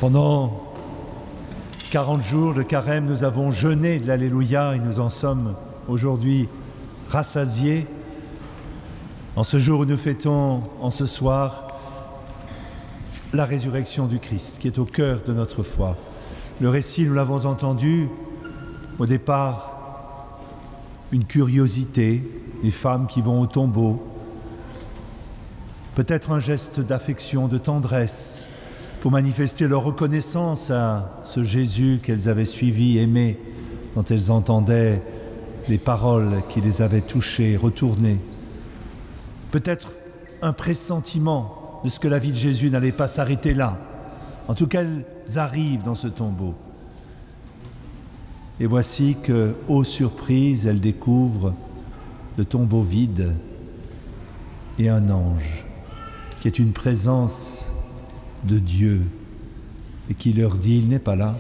Pendant 40 jours de carême, nous avons jeûné de l'Alléluia et nous en sommes aujourd'hui rassasiés. En ce jour où nous fêtons, en ce soir, la résurrection du Christ qui est au cœur de notre foi. Le récit, nous l'avons entendu, au départ, une curiosité, les femmes qui vont au tombeau, peut-être un geste d'affection, de tendresse, pour manifester leur reconnaissance à ce Jésus qu'elles avaient suivi, aimé, dont elles entendaient les paroles qui les avaient touchées, retournées. Peut-être un pressentiment de ce que la vie de Jésus n'allait pas s'arrêter là. En tout cas, elles arrivent dans ce tombeau. Et voici que, ô surprise, elles découvrent le tombeau vide et un ange qui est une présence de Dieu et qui leur dit: il n'est pas là,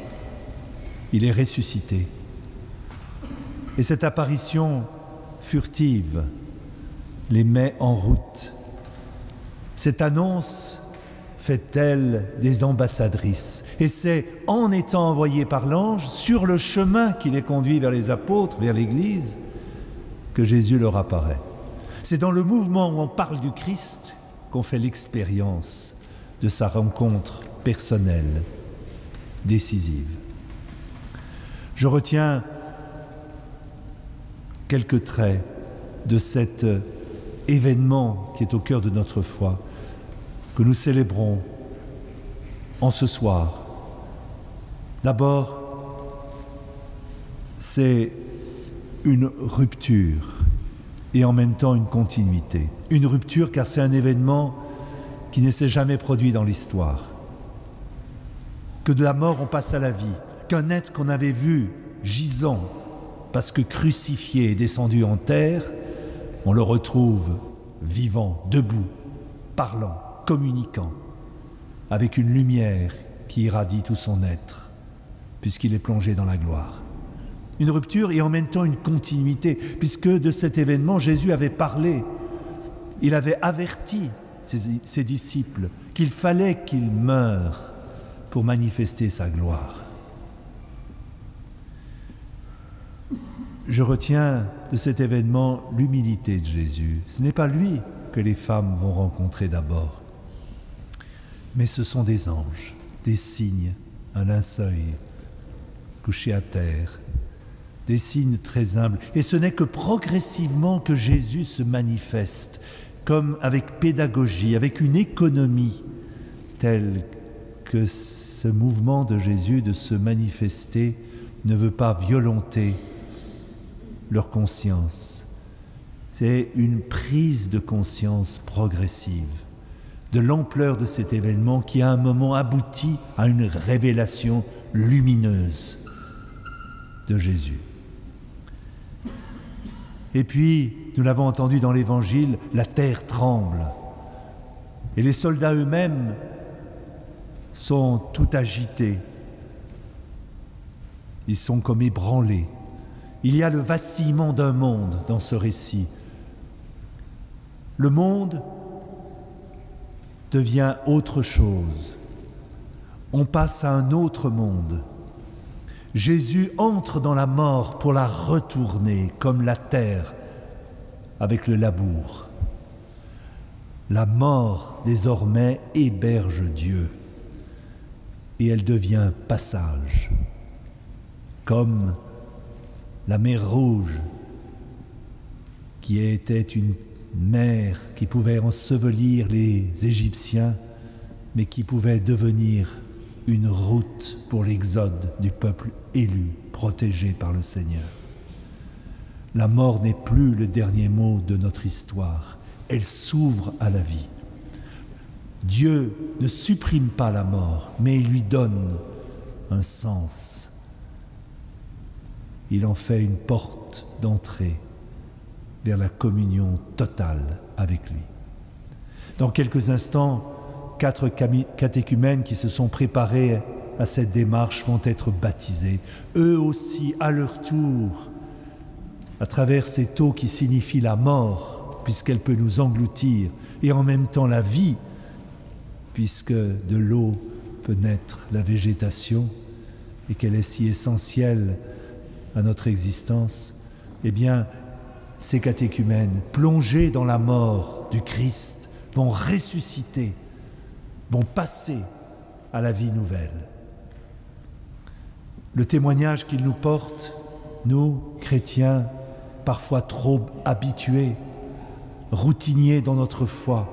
il est ressuscité. Et cette apparition furtive les met en route. Cette annonce fait-elle des ambassadrices. Et c'est en étant envoyées par l'ange, sur le chemin qui les conduit vers les apôtres, vers l'Église, que Jésus leur apparaît. C'est dans le mouvement où on parle du Christ qu'on fait l'expérience de sa rencontre personnelle, décisive. Je retiens quelques traits de cet événement qui est au cœur de notre foi, que nous célébrons en ce soir. D'abord, c'est une rupture et en même temps une continuité. Une rupture car c'est un événement qui ne s'est jamais produit dans l'histoire. Que de la mort on passe à la vie, qu'un être qu'on avait vu gisant parce que crucifié et descendu en terre, on le retrouve vivant, debout, parlant, communiquant, avec une lumière qui irradie tout son être, puisqu'il est plongé dans la gloire. Une rupture et en même temps une continuité, puisque de cet événement, Jésus avait parlé, il avait averti ses disciples qu'il fallait qu'ils meurent pour manifester sa gloire. Je retiens de cet événement l'humilité de Jésus. Ce n'est pas lui que les femmes vont rencontrer d'abord, mais ce sont des anges, des signes, un linceul couché à terre, des signes très humbles. Et ce n'est que progressivement que Jésus se manifeste, comme avec pédagogie, avec une économie telle que ce mouvement de Jésus de se manifester ne veut pas violenter leur conscience. C'est une prise de conscience progressive de l'ampleur de cet événement qui à un moment aboutit à une révélation lumineuse de Jésus. Et puis, nous l'avons entendu dans l'Évangile, la terre tremble. Et les soldats eux-mêmes sont tout agités. Ils sont comme ébranlés. Il y a le vacillement d'un monde dans ce récit. Le monde devient autre chose. On passe à un autre monde. Jésus entre dans la mort pour la retourner comme la terre avec le labour. La mort désormais héberge Dieu et elle devient passage, comme la mer Rouge qui était une mer qui pouvait ensevelir les Égyptiens mais qui pouvait devenir une route pour l'exode du peuple élu, protégé par le Seigneur. La mort n'est plus le dernier mot de notre histoire, elle s'ouvre à la vie. Dieu ne supprime pas la mort, mais il lui donne un sens. Il en fait une porte d'entrée vers la communion totale avec lui. Dans quelques instants, 4 catéchumènes qui se sont préparés à cette démarche vont être baptisés. Eux aussi, à leur tour, à travers cette eau qui signifie la mort, puisqu'elle peut nous engloutir, et en même temps la vie, puisque de l'eau peut naître la végétation et qu'elle est si essentielle à notre existence, eh bien, ces catéchumènes, plongés dans la mort du Christ, vont ressusciter, vont passer à la vie nouvelle. Le témoignage qu'ils nous portent, nous, chrétiens, parfois trop habitués, routiniers dans notre foi,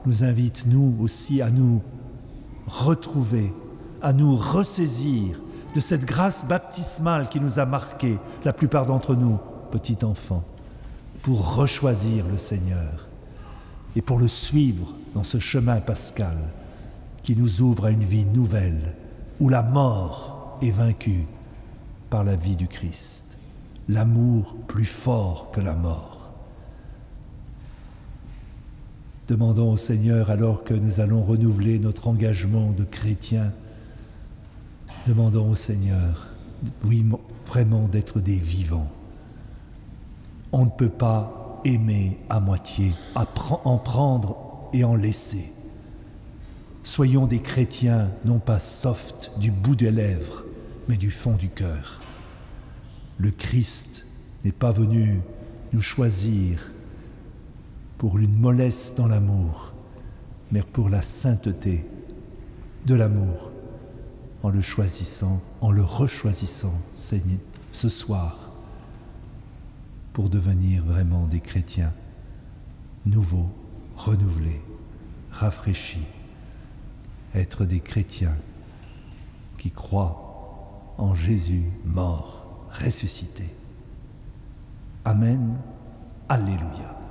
nous invite, nous aussi, à nous retrouver, à nous ressaisir de cette grâce baptismale qui nous a marqués, la plupart d'entre nous, petits enfants, pour rechoisir le Seigneur et pour le suivre dans ce chemin pascal qui nous ouvre à une vie nouvelle, où la mort est vaincue par la vie du Christ, l'amour plus fort que la mort. Demandons au Seigneur, alors que nous allons renouveler notre engagement de chrétiens, demandons au Seigneur, oui, vraiment d'être des vivants. On ne peut pas aimer à moitié, en prendre et en laisser. Soyons des chrétiens, non pas soft du bout des lèvres, mais du fond du cœur. Le Christ n'est pas venu nous choisir pour une mollesse dans l'amour, mais pour la sainteté de l'amour, en le choisissant, en le rechoisissant, Seigneur, ce soir, pour devenir vraiment des chrétiens nouveaux, renouvelés, rafraîchis, être des chrétiens qui croient en Jésus mort, ressuscité. Amen. Alléluia.